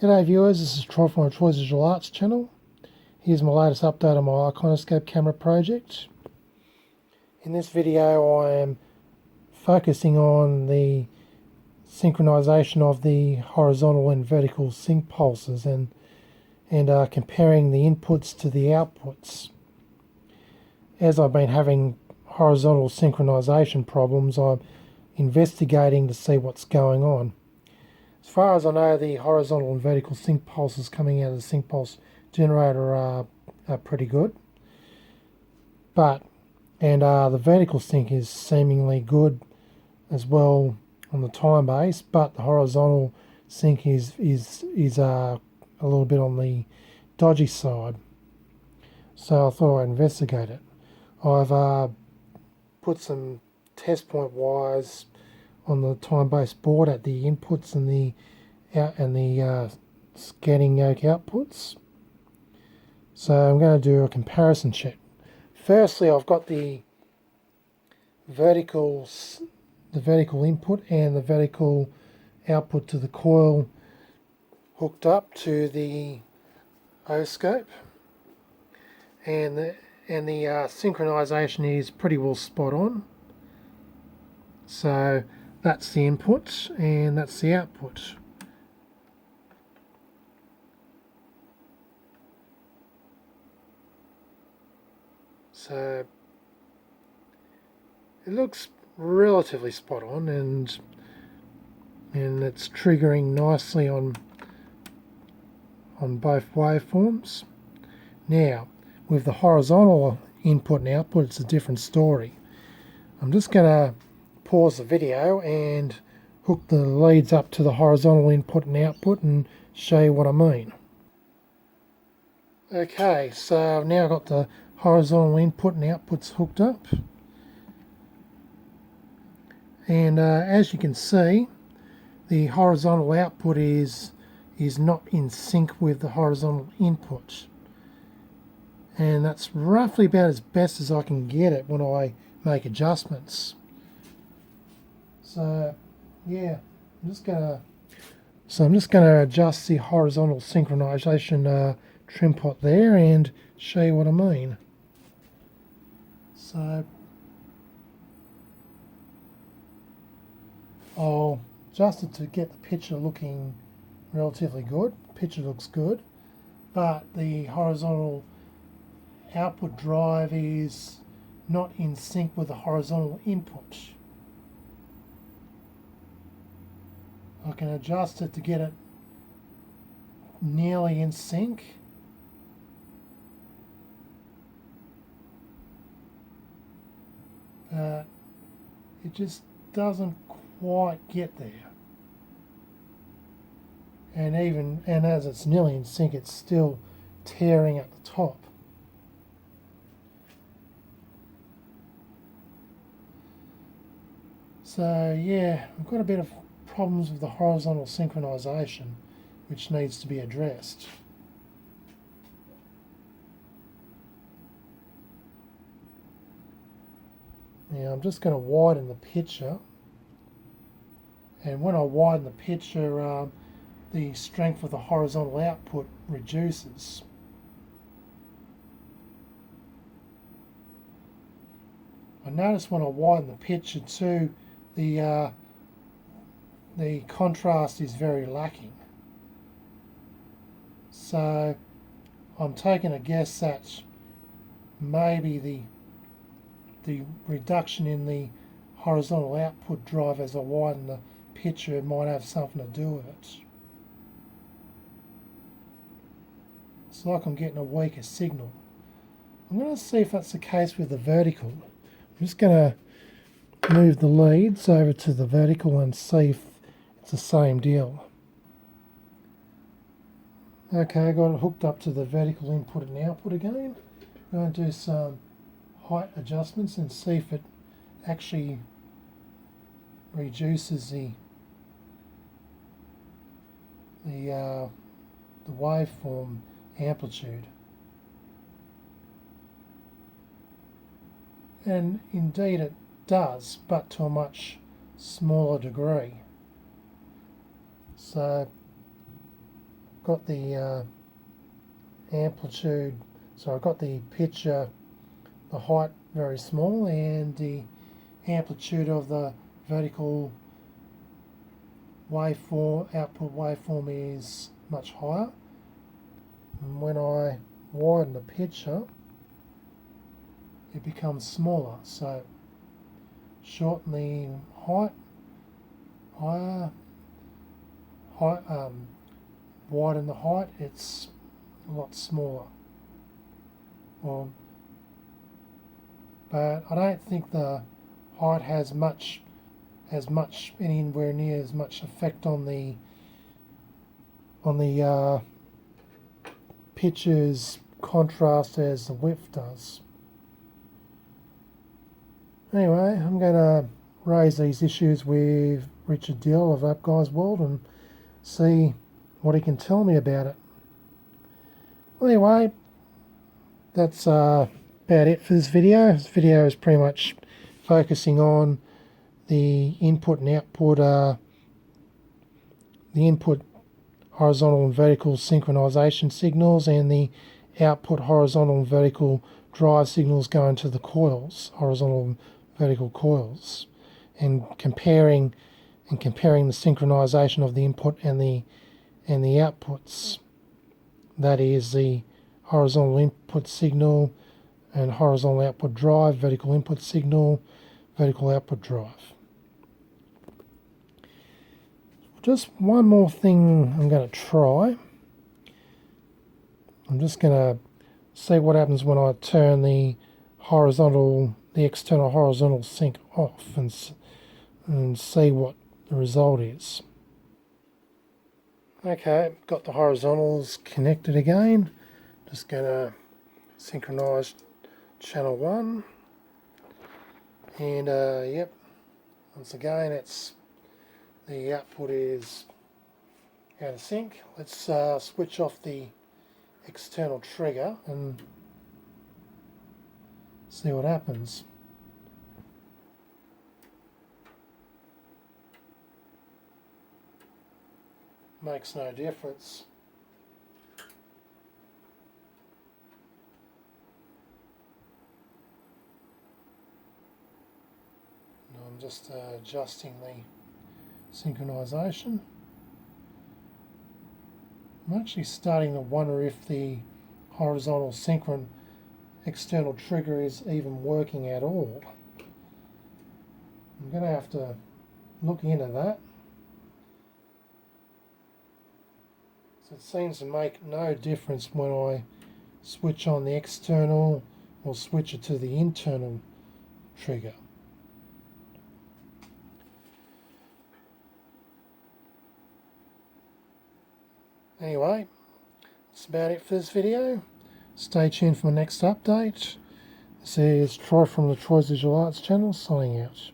G'day viewers, this is Troy from my Troy's Visual Arts channel. Here's my latest update on my Iconoscope camera project. In this video I am focusing on the synchronization of the horizontal and vertical sync pulses and comparing the inputs to the outputs. As I've been having horizontal synchronization problems, I'm investigating to see what's going on. As far as I know, the horizontal and vertical sync pulses coming out of the sync pulse generator are pretty good. The vertical sync is seemingly good as well on the time base, but the horizontal sync is a little bit on the dodgy side. So I thought I'd investigate it. I've put some test point wires on the time-based board at the inputs and the scanning yoke outputs. So I'm going to do a comparison check. Firstly, I've got the vertical input and the vertical output to the coil hooked up to the Iconoscope, and the synchronization is pretty well spot on. So that's the input and that's the output. So it looks relatively spot on, and it's triggering nicely on both waveforms. Now with the horizontal input and output, it's a different story. I'm just going to pause the video and hook the leads up to the horizontal input and output and show you what I mean. Okay, so I've now got the horizontal input and outputs hooked up, and as you can see, the horizontal output is not in sync with the horizontal input, and that's roughly about as best as I can get it when I make adjustments. So yeah, I'm just gonna adjust the horizontal synchronization trim pot there and show you what I mean. So I'll adjust it to get the picture looking relatively good. Picture looks good, but the horizontal output drive is not in sync with the horizontal input. I can adjust it to get it nearly in sync. It just doesn't quite get there. And as it's nearly in sync, it's still tearing at the top. So yeah, I've got a bit of problems with the horizontal synchronization, which needs to be addressed. Now I'm just going to widen the picture, and when I widen the picture, the strength of the horizontal output reduces. I notice when I widen the picture too, the contrast is very lacking. So I'm taking a guess that maybe the reduction in the horizontal output drive as I widen the picture might have something to do with it. It's like I'm getting a weaker signal. I'm going to see if that's the case with the vertical. I'm just going to move the leads over to the vertical and see if it's the same deal. Okay, I got it hooked up to the vertical input and output again. I'm going to do some height adjustments and see if it actually reduces the waveform amplitude. And indeed it does, but to a much smaller degree. So got the amplitude, so I've got the picture, the height very small, and the amplitude of the vertical waveform, output waveform, is much higher. And when I widen the picture, it becomes smaller. So shorten the height, higher, widen the height, it's a lot smaller. Well, but I don't think the height has anywhere near as much effect on the picture's contrast as the width does. Anyway, I'm going to raise these issues with Richard Dill of Up Guy's World and see what he can tell me about it. Well, anyway, that's about it for this video. This video is pretty much focusing on the input and output, the input horizontal and vertical synchronization signals, and the output horizontal and vertical drive signals going to the coils, horizontal and vertical coils, and comparing the synchronization of the input and the outputs. That is the horizontal input signal and horizontal output drive, vertical input signal, vertical output drive. Just one more thing I'm going to try. I'm just going to see what happens when I turn the external horizontal sync off and see what the result is. Okay, got the horizontals connected again. Just going to synchronize channel 1. And yep, once again the output is out of sync. Let's switch off the external trigger and see what happens. Makes no difference. I'm just adjusting the synchronization. I'm actually starting to wonder if the horizontal synchron external trigger is even working at all. I'm going to have to look into that. So it seems to make no difference when I switch on the external or switch it to the internal trigger. Anyway, that's about it for this video. Stay tuned for my next update. This is Troy from the Troy's Visual Arts channel, signing out.